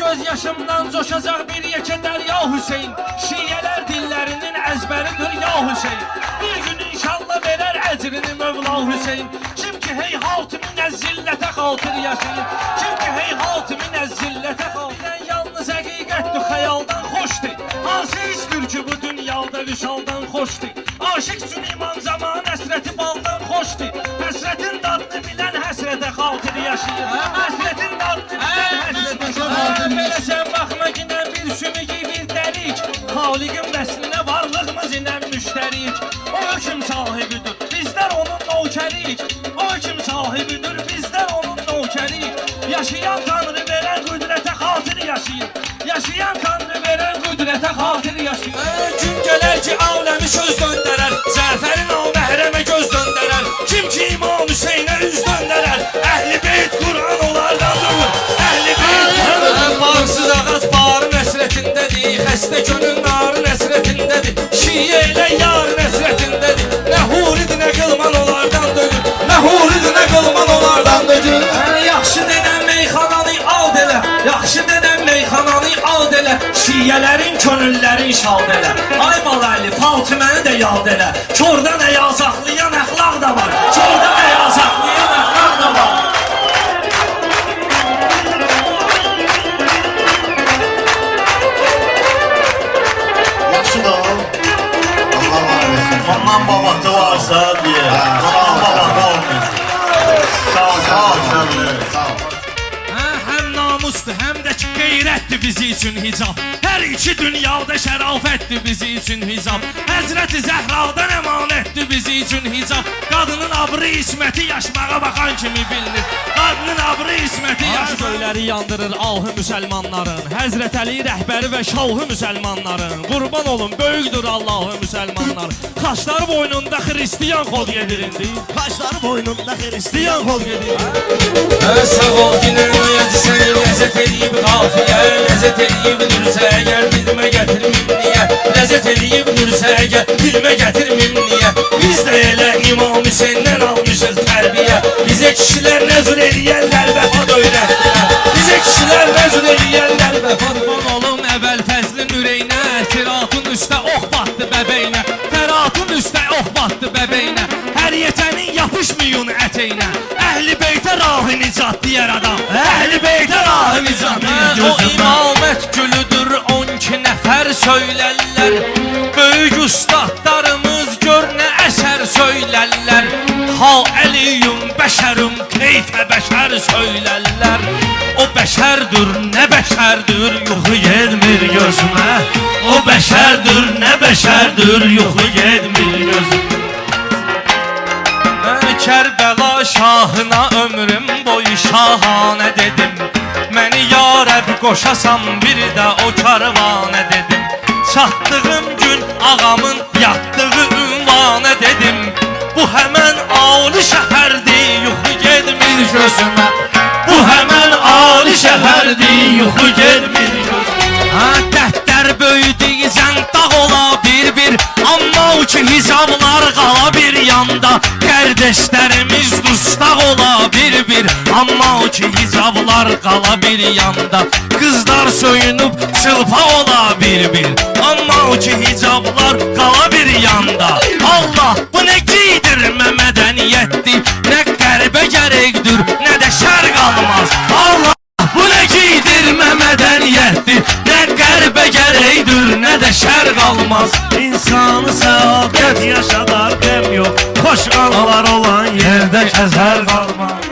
göz yaşımdan coşacaq bir yekə dərya Hüseyin. Şiyələr dillərinin əzbəridir ya Hüseyin. Bir gün inşallah verər əcrini Mövla Hüseyin. Kim ki heyhat minə zillətə xatır yaşayır. Kim ki heyhat minə zillətə xatır. Yalnız həqiqətdir, xəyaldan xoşdur. Hansı istir ki bu dünyada vişaldan xoşdur. Aşıq üçün iman zaman həsrəti baldan xoşdur. Həsrətin dadını bilən həsrətə xatır yaşayır. Həsrətin dadını bilən həsrətə xatır. Belə sən baxma yine bir sümüğü bir dərik. Xaliqin vəslinə varlığımız ilə müştərik. O hökm sahibidir, bizlər onun nökərik. O hökm sahibidir, bizlər onun nökərik. Yaşayan Tanrı verən qüdrətə xatır yaşayır. Yaşayan Tanrı verən qüdrətə xatır yaşayır. Gün gələr ki aləmi söz döndərər. Zəfərin o məhrəmə göz döndərər. Kim ki İmam Hüseynə üz döndərər. Əhl-i Beyt Qur'an onlardan durur. Əhl-i Beyt Qur'an bağımsız ağac bağrın əsrətindədir. Xəstə gönül narın əsrətindədir. Şiyə ilə yarın əsrətindədir. Nə huridir nə qılman onlardan dönür. Nə huridir nə qılman onlardan dönür. Yaxşı denən meyxananı ad elə. Yaxşı denən meyxananı ad elə. Şiyələrin könüllərin şad elə. Ay balaylı Fatiməni də yad elə. Kördən əya saxlayan əxlaq da var. Kördən əya saxlayan əxlaq da var. Yaxşı da ol. Allah var etsin. Ondan babatı varsa diye. Ondan babatı olmayacaq. Sağ ol, sağ ol. Sağ ol. Həm namusdur, həm də ki qeyrətdir bizi üçün hicab. Hər iki dünyada şərafətdir bizi üçün hicab. Həzrəti Zəhradan əmanətdir bizi üçün hicab. Qadının abrı isməti yaşmağa baxan kimi bilinir. Qadının abrı isməti yaşmağa göyləri yandırır ahı müsəlmanların. Həzrət Əli rəhbəri və şahı müsəlmanların. Qurban olun, böyükdür Allahı müsəlmanlar. Qaşları boynunda Xristiyan xod gedirindi. Kaşları boynunda Hristiyan kol gedir. Sağ ol günün oyacı səni ləzzət edib qafiyə. Ləzzət edib dürsə əgər dilmə gətirmim niyə. Ləzzət edib dürsə əgər dilmə gətirmim niyə. Biz də elə İmam Hüseyndən almışıq tərbiyə. Bizə kişilər nəzr eləyərlər vəfad öyrətdilər. Bizə kişilər nəzr eləyərlər vəfad. Qurban olum əvvəl fəzlin ürəyinə. Tiratın üstə ox batdı bəbəyinə. Fəratın üstə ox batdı bəbəyinə. Hər yetənin yapışmayın ətəyinə. Əhl-i Beytə rahı nicat deyər adam. Əhl-i Beytə rahı nicat deyər. O imamət gülüdür 12 nəfər söylərlər. Böyük ustadlarımız gör nə əsər söylərlər. Ha əliyüm bəşərim keyfə bəşər söylərlər. O bəşərdir nə bəşərdir yuxu gedmir gözümə. O bəşərdir nə bəşərdir yuxu gedmir gözümə. Kərbəla şahına ömrüm boyu şahanə dedim. Məni ya Rəbb qoşasam bir də o karvanə dedim. Çatdığım gün ağamın yatdığı ünvanə dedim. Bu həmən ali şəhərdir yuxu gedmir gözümə. Bu həmən ali şəhərdir yuxu gedmir gözümə. Dəftər böyüdüysən dağ ola bir-bir. Amma o ki hicablar qala bir yanda. Qardeşlərimiz dustaq ola bir-bir. Amma o ki hicablar qala bir yanda. Qızlar soyunub çılpa ola bir-bir. Amma o ki hicablar qala bir yanda. Allah bu nə giydirmə mədəniyyətdir. Nə qərbə gərəkdir, nə də şərq almaz. Allah bu nə giydirmə mədəniyyətdir. Nə qərbə gərəkdir, nə də şərq almaz. İnsanı səadət yaşadar qəm yox. Xoş anlar olan yerdə kəzər qalmaz.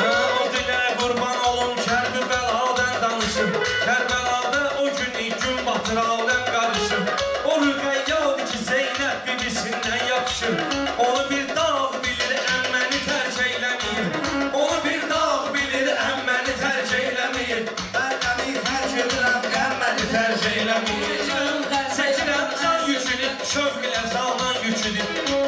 O dilə qurban olun Kərbəladan danışır. Kərbəlada o gün gün batır aləm qarışır. O Rüqəyyadır ki Zeynəb bibisindən yapışır. Onu bir dağ bilir əmməni tərk eyləmir. Onu bir dağ bilir əmməni tərk eyləmir. Əmməni tərk edirəm əmməni tərk eyləmir. Çəkirəm can yükünü şövq ilə zanan yükünü.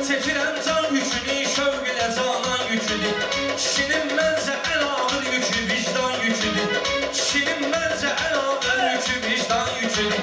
Çəkirəm can yükünü şövq ilə zanan yükünü. Kişinin məncə ən ağır yükü vicdan yüküdür. Kişinin məncə ən ağır yükü vicdan yüküdür.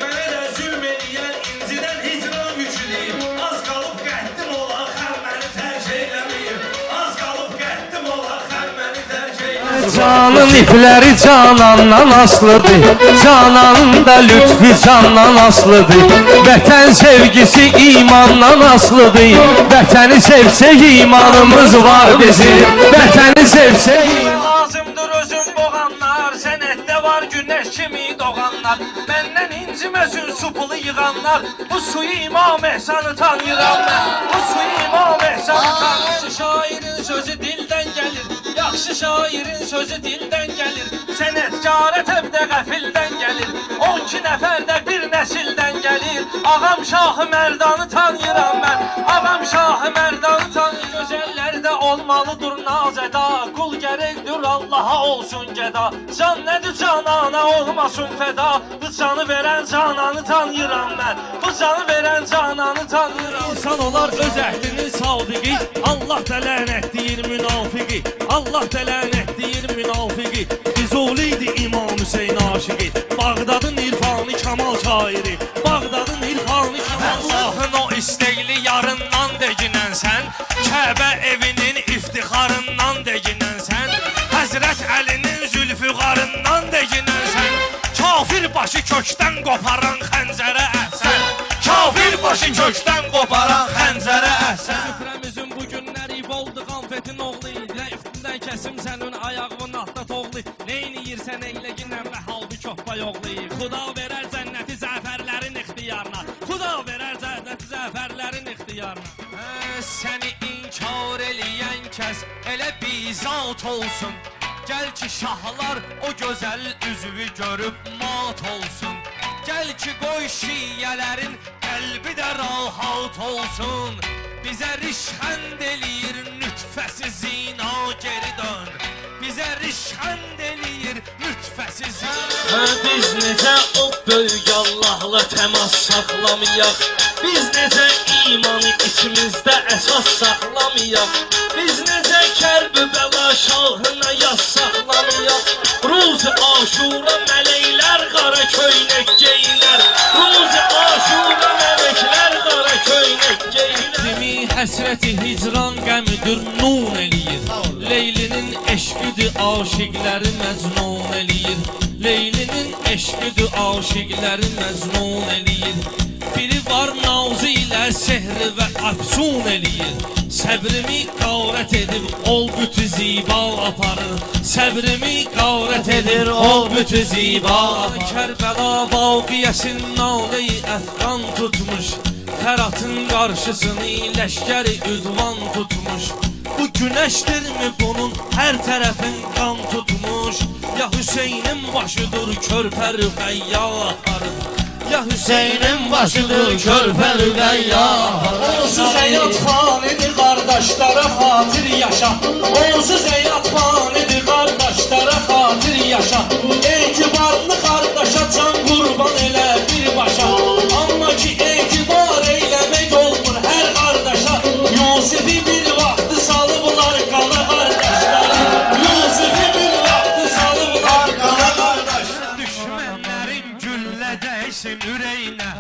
Mənə də zülm eləyən incidən hicran yüküdür. Az qalıb qəhdim ola xəm məni tərk eyləmir. Az qalıb qəhdim ola xəm məni tərk eyləmir. Canın ipləri canandan aslıdır, cananın da lütfü candan aslıdır. Vətən sevgisi imandan aslıdır, vətəni sevsək imanımız var bizim. Vətəni sevsək Lazımdır özüm boğanlar, sənətdə var güneş kimi doğanlar. Məndən inciməsin su pulu yığanlar, bu suyu İmam Ehsanı tanıyıram mən. Bu suyu İmam Ehsanı tanıyıram. Şairin sözü dildən gəlir, yaxşı şairin sözü dildən gəlir. Sənətkara təbdə qəfildən gəlir, 12 nəfər də bir nəsildən gəlir. Ağam Şahı Mərdanı tanıyıram mən, Ağam Şahı Mərdanı tanıyıram. Gözəllərdə olmalıdır nazəda, qul gərəkdir Allaha olsun gəda. Can nədir canana olmasın fəda, bu canı verən cananı tanıyıram mən. Bu canı verən cananı tanıyıram. İnsan olar öz əhdinin sadiqi, Allah da lənət deyir münafiqi, Allah da lənət deyir münafiqi. Füzuliydi İmam Hüseyin aşıqi, Bağdadın irfanı Kamal şairi, Bağdadın irfanı Kamal. Allah'ın o istekli yarından deginən sən, Kəbə evinin iftixarından deginən sən, Həzrət Əlinin zülfüqarından deginən sən, kafir başı kökdən qoparan xəncərə əhsən, kafir başı kökdən qoparan xəncərə əhsən. Süfrəmizin bu günləri boldu qanfetin oğlu, Ləiftindən kəsim sənin ayağının altda toğlu. Neyniyirsən eyləginən və halbi köhbə yoxlu, Xuda verər cənnəti zəfərlərin ixtiyarına, Xuda verər cənnəti zəfərlərin ixtiyarına. Səni inkar eləyən kəs elə bizat olsun, gəl ki şahlar o gözəl üzvü görüb mat olsun. Gəl ki qoy şiyyələrin qəlbi də rahat olsun, bizə rişxənd eləyir nütfəsi zina geri dön, bizə rişxənd eləyir nütfəsi zina. Biz necə o böyük Allahla təmas saxlamayaq, biz necə imanı içimizdə əsas saxlamayaq, biz necə Kərbəla şahına yas saxlamayaq. Ruzi aşura mələklər qara köynək geyinər, Ruzi aşura mələklər qara köynək geyinər. Kimi həsrəti hicran qəmidir nun eləyir, Leylinin eşqidir aşiqləri məcnun eləyir, Leylinin eşqidir aşiqləri məcnun eləyir. Biri var nazı ilə sehri və əfsun eləyir, Səbrimi qavrət edib ol bütü ziba aparır, Səbrimi qavrət edir ol bütü ziba aparır. Kərbəla vaqiyyəsin nalə-i əfqan tutmuş, Həratın qarşısını ləşkəri üdvan tutmuş. Bu güneşdirmi bunun hər tərəfin qan tutmuş, Ya Hüseynin başıdır körpə rüqəyya aparır, Ya Hüseynin başıdır körpə rüqəyya aparır. Onsuz həyat fanidir qardaşlara xatir yaşa, Onsuz həyat fanidir qardaşlara xatir yaşa. Etibarlı qardaşa can qurban elə birbaşa, Amma ki etibar eyləmək olmur hər qardaşa. Yusifi bir vaxtı salıblar qala qardaşları, Yusifi bir vaxtı salıblar qala qardaşları. Düşmənlərin güllə dəysin ürəyinə,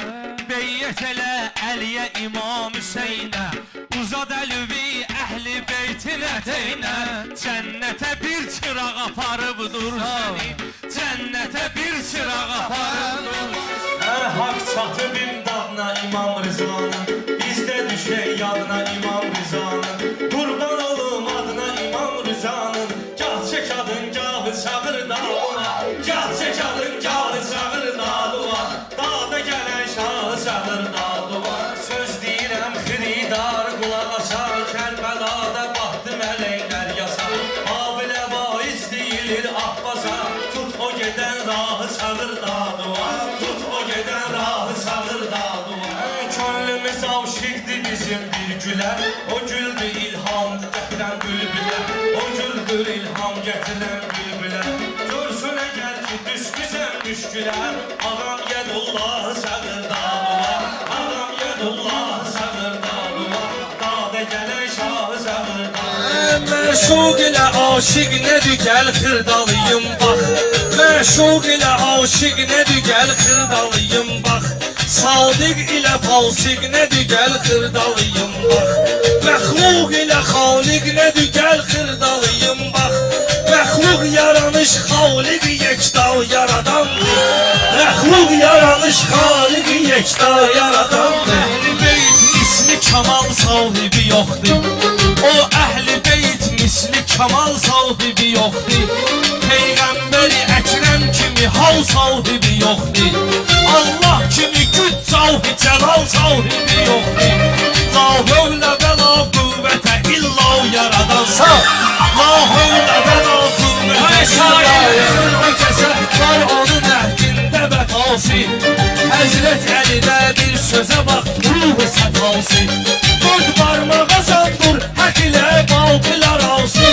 Beyyət elə Əliyə İmam Hüseynə, Uzad əlüvi əhli beytin ətəynə, Cənnətə bir çıraq aparıbdır səni, Cənnətə bir çıraq aparıbdır. Haqq çatıb imdadına İmam Rızanın, biz də düşək yadına İmam Rızanın. Qurban olum adına İmam Rızanın, Gah çək adın gahı çağır dağına, Gah çək adın gahı çağır dağına, Dağda gələn şahı çağır dağına. Söz deyirəm xiridar qulaq asar, Kərbəlada baxdı mələklər yasar, Abilə vaiz deyilir Abbasa, Tut o gedən rahı çağır dağına, Tut o gedən rahı çağır dağına. Könlümüz avşiqdir bizim bir gülər, O güldür ilham gətirən bülbülər, O güldür ilham gətirən bülbülər. Görsün əgər ki düşmüsən müşkülər, Ağam Yədullahı çağır dağına, Ağam Yədullahı çağır dağına, Dağda gələn şahı çağır dağına. Məşuq ilə aşiq nədir gəl xırdalıyım bax, Məşuq ilə aşiq nədir gəl xırdalıyım bax, Sadiq ilə falsiq nədir gəl xırdalıyım bax, Məxluq ilə xaliq nədir gəl xırdalıyım bax, Məxluq yar yaranış Xaliq yekta yaradandır. Məxluq yaranış Xaliq yekta yaradandır. Əhl-i beyt misli kamal sahibi yoxdur. O əhl-i beyt misli kamal sahibi yoxdur. Peyğəmbəri Əkrəm kimi hal sahibi yoxdur. Allah kimi güc cavhi cəlal sahibi yoxdur. La hövlə və la qüvvətə illa yaradan. La hövlə və la qüvvətə illa yaradan. Kəsə var onun əhdində vəfası. Həzrət Əlidə bir sözə bax ruhu səfası. Dörd barmağa zandur hək ilə balqıl arası.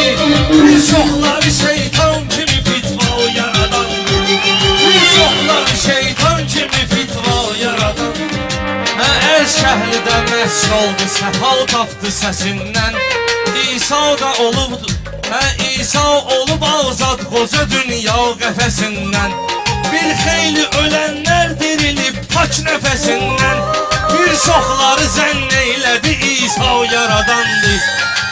Bir çoxları şeytan kimi fitva yaradan. Bir çoxları şeytan kimi fitva yaradan. Ərş əhlidə məşq oldu, səfal tapdı səsindən. İsa da olubdur, İsa olub azad qoca dünya qəfəsindən. Bir xeyli ölənlər dirilib pak nəfəsindən. Bir çoxları zənn eylədi İsa yaradandı.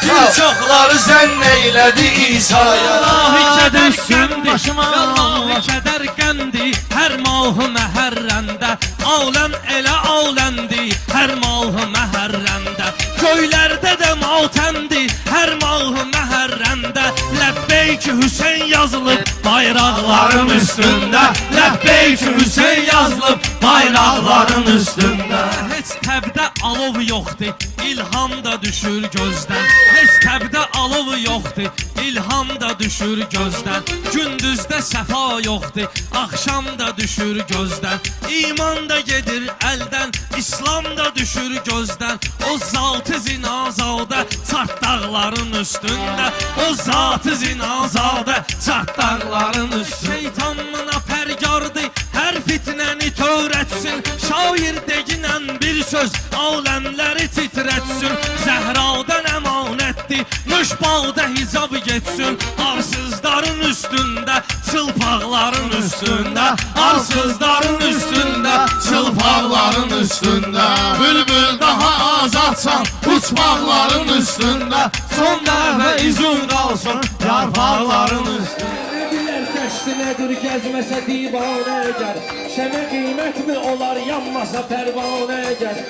Bir çoxları zənn eylədi İsa İlahi yaradandı. kədər düşsün başıma, İlahi kədər qəndi. Hər mahı məhərrəndə, aləm elə aləmdi. Hər mahı məhərrəndə, göylərdə də matəmdi. Hər mahı məhərrəndə, Ləbbeyk Hüseyn yazılıb bayraqların üstündə. Ləbbeyk Hüseyn yazılıb bayraqların üstündə. Heç təbdə alov yoxdur, ilham da düşür gözdən. Heç təbdə alov yoxdur, ilham da düşür gözdən. Gündüzdə səfa yoxdur, axşam da düşür gözdən. İman da gedir əldən, İslam da düşür gözdən. O zat-ı zinazadə çartdaqların üstündə. O zat-ı zinazadə çartdaqların üstündə. Şeytanına pərgardı, hər fitnəni törətsin. Şair deginən bir söz aləmləri titrətsin. Zəhradan əmanətdir, müşbaqda hicab getsin. Arsızların üstündə, çılpaqların üstündə. Arsızların üstündə, çılpaqların üstündə. Bülbül daha azadsan, uçmaqların üstündə. Son dəfə izin qalsın, yarpaqların üstündə. Bilər dəşti nədir gəzməsə divanə əgər. Şəmə qiymətmi olar yanmasa pərvanə əgər.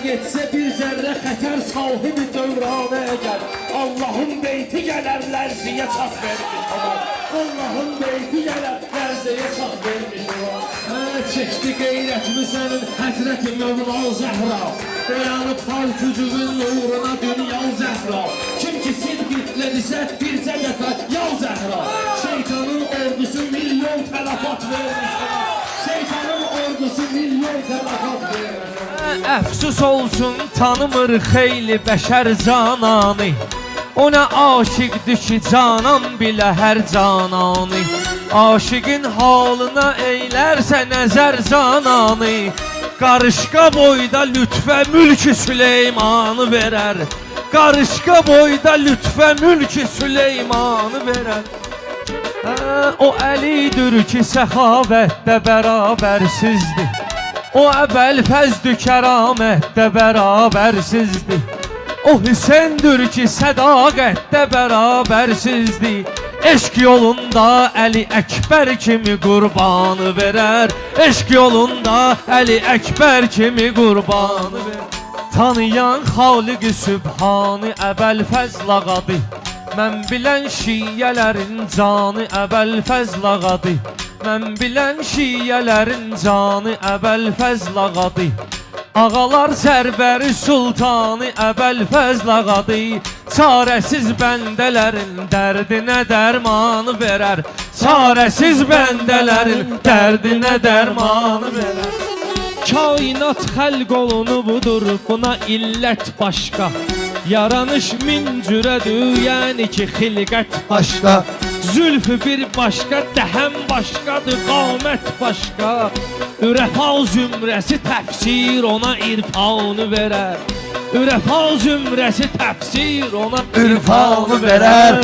Getsə bir zərrə xətər sahibi dövranə əgər. Allahın beyti gələr lərziyə çat vermiş olar. Allahın beyti gələr lərziyə çat vermiş olar. Çəkdi qeyrətmi sənin Həzrəti Mövla Zəhra. Dayanıb xalq üzünün nuruna dünya Zəhra. Kim ki sidqitlədisə bircə dəfə ya Zəhra. Şeytanın ordusu milyon tələfat vermiş olar. Şeytanın ordusu milyon tələfat vermiş olar. Əfsus olsun tanımır xeyli bəşər cananı. O nə aşiqdir ki canan bilə hər cananı. Aşiqin halına eylərsə nəzər cananı. Qarışqa boyda lütfə mülk-i Süleymanı verər. Qarışqa boyda lütfə mülk-i Süleymanı verər. O Əlidir ki səxavətdə bərabərsizdir. O əbəl-fəzdü kəramətdə bərabərsizdir. O Hüseyndir ki sədaqətdə bərabərsizdir. Eşq yolunda Əli Əkbər kimi qurbanı verər. Eşq yolunda Əli Əkbər kimi qurbanı verər. Tanıyan Xaliq-i Sübhanı əbəl-fəzl ağadı. Mən bilən şiyyələrin canı əbəl-fəzl ağadı. Mən bilən şiyyələrin canı əbəl-fəzl ağadı. Ağalar sərbəri sultanı əbəl-fəzl ağadı. Çarəsiz bəndələrin dərdinə dərmanı verər. Çarəsiz bəndələrin dərdinə dərmanı verər. Kainat xəlq olunubudur, buna illət başqa. Yaranış min cürədir, yəni ki xilqət başqa. Zülfü bir başqa, dəhəm başqadır, qamət başqa. Ürəfa zümrəsi təfsir ona irfanı verər. Ürəfa zümrəsi təfsir ona irfanı verər.